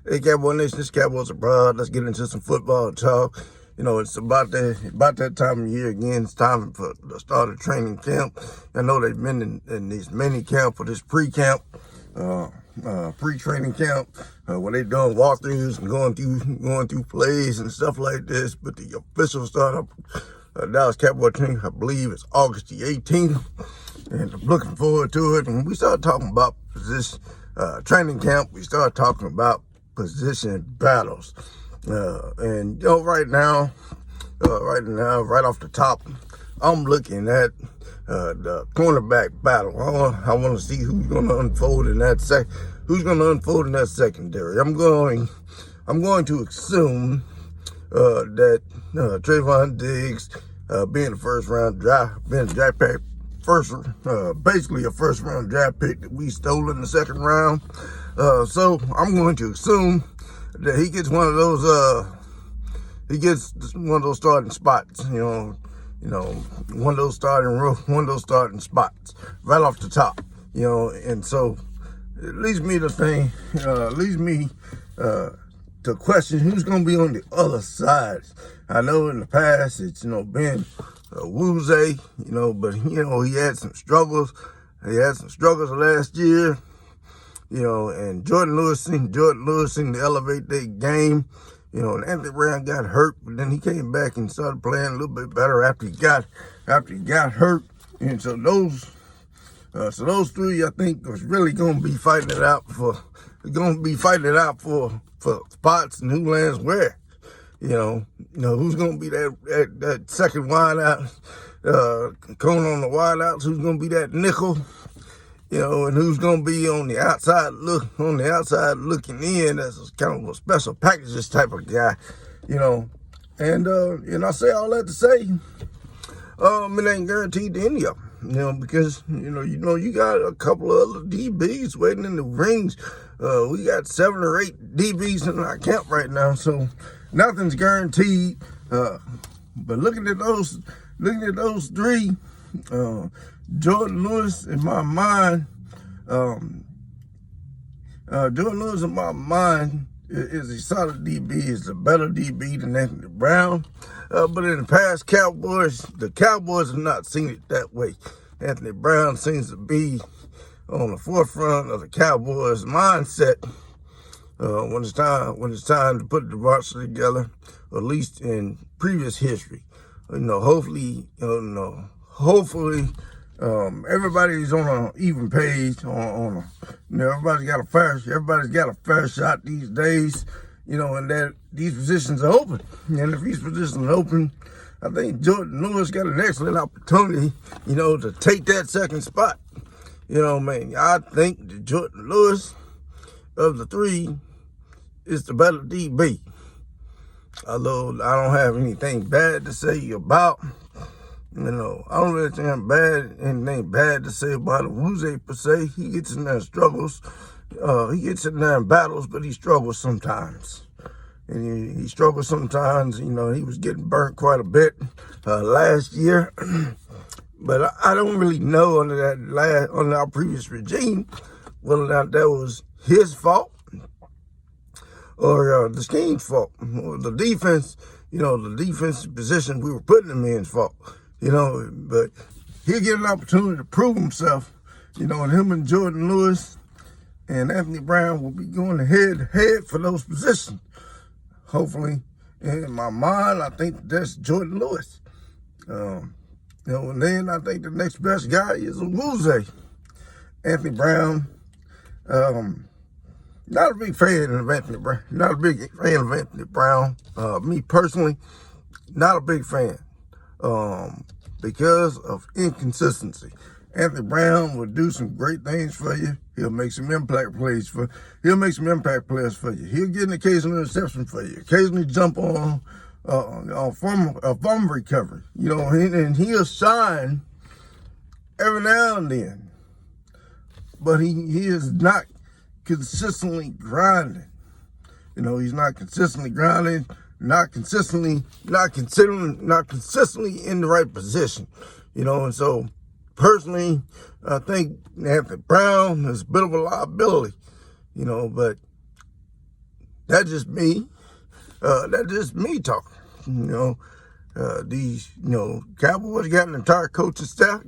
Hey, Cowboy Nation, this Cowboys abroad. Let's get into some football talk. You know, it's about that time of year again. It's time for the start of training camp. I know they've been in this mini camp or this pre-camp, pre-training camp, where they doing walkthroughs and going through plays and stuff like this. But the official start of Dallas Cowboy team, I believe, is August the 18th, and I'm looking forward to it. And we start talking about this training camp. We start talking about position battles, and right now, right off the top, I'm looking at the cornerback battle. I want to see who's going to unfold in that secondary. I'm going to assume that Trayvon Diggs, being a basically a first round draft pick that we stole in the second round. So I'm going to assume that he gets one of those starting spots, one of those starting spots right off the top, and so it leads me to question who's going to be on the other side. I know in the past it's been Wuze, but he had some struggles. He had some struggles last year. And Jordan Lewis seemed to elevate their game. And Anthony Brown got hurt, but then he came back and started playing a little bit better after he got hurt. And so those three, I think, was really going to be fighting it out for spots and who lands where. Who's going to be that second wideout, Cone on the wideouts, who's going to be that nickel. And who's going to be on the outside looking in as kind of a special packages type of guy, And I say all that to say, it ain't guaranteed to any of them, because, you got a couple of other DBs waiting in the rings. We got 7 or 8 DBs in our camp right now, so nothing's guaranteed. But looking at those three, Jordan Lewis in my mind, is a solid DB, is a better DB than Anthony Brown. But in the past, the Cowboys have not seen it that way. Anthony Brown seems to be on the forefront of the Cowboys mindset when it's time to put the roster together, at least in previous history. Hopefully, everybody's on an even page. Everybody's got a fair shot these days. And that these positions are open. And if these positions are open, I think Jordan Lewis got an excellent opportunity, to take that second spot. I think that Jordan Lewis of the three is the better DB. Although I don't have anything bad to say about. I don't really think anything bad to say about Wuze per se. He gets in there and struggles. He gets in there and battles, but he struggles sometimes. And he struggles sometimes. He was getting burnt quite a bit last year. But I don't really know under our previous regime whether or not that was his fault or the scheme's fault, or the defense. The defensive position we were putting him in's fault. But he'll get an opportunity to prove himself, and him and Jordan Lewis and Anthony Brown will be going head to head for those positions. Hopefully, in my mind, I think that's Jordan Lewis. And then I think the next best guy is Wuze. Anthony Brown, not a big fan of Anthony Brown. Me personally, not a big fan. Because of inconsistency. Anthony Brown will do some great things for you. He'll make some impact players for you. He'll get an occasional interception for you. Occasionally jump on fumble recovery. And he'll shine every now and then. But he is not consistently grinding. He's not consistently grinding. Not consistently in the right position, and so personally, I think Anthony Brown is a bit of a liability, but That's just me. That's just me talking. These Cowboys got an entire coaching staff.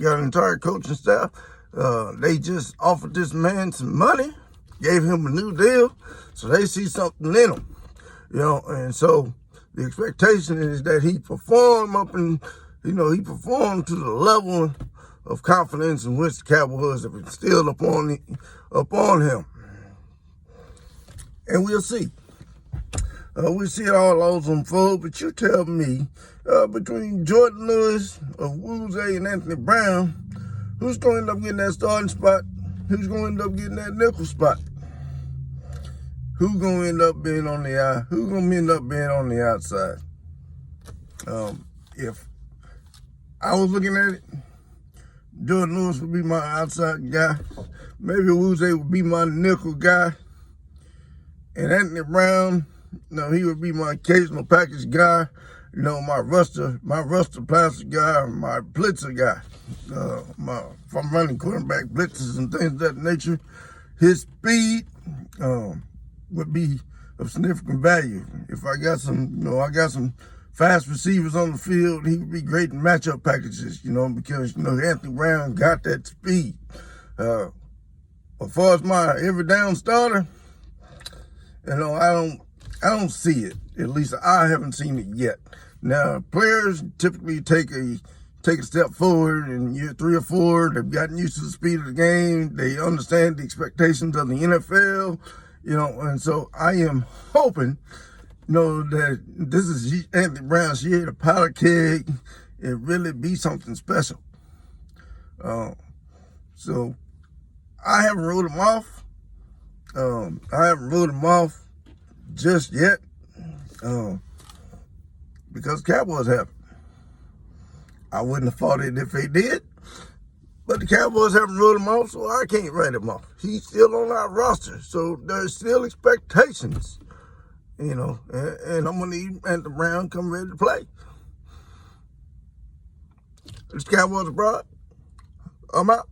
They just offered this man some money, gave him a new deal, so they see something in him. And so the expectation is that he perform he performed to the level of confidence in which the Cowboys have instilled upon him. And we'll see. We'll see it all unfold, but you tell me, between Jordan Lewis of Woozay and Anthony Brown, who's going to end up getting that starting spot? Who's going to end up getting that nickel spot? Who's going to end up being on the Who's going to end up being on the outside? If I was looking at it, Jordan Lewis would be my outside guy. Maybe Woozay would be my nickel guy. And Anthony Brown, he would be my occasional package guy. My Ruster plastic guy, my blitzer guy. If I'm running cornerback blitzes and things of that nature, his speed would be of significant value. If I got some fast receivers on the field, he would be great in matchup packages, because, Anthony Brown got that speed. As far as my every down starter, I don't see it. At least I haven't seen it yet. Now, players typically take a step forward in year 3 or 4. They've gotten used to the speed of the game. They understand the expectations of the NFL, and so I am hoping, that this is Anthony Brown's year to powder keg and really be something special. So I haven't ruled him off. I haven't ruled him off just yet, because Cowboys haven't. I wouldn't have fought it if they did, but the Cowboys haven't ruled him off, so I can't write him off. He's still on our roster, so there's still expectations, and I'm going to need Anthony Brown come ready to play. This Cowboys abroad. I'm out.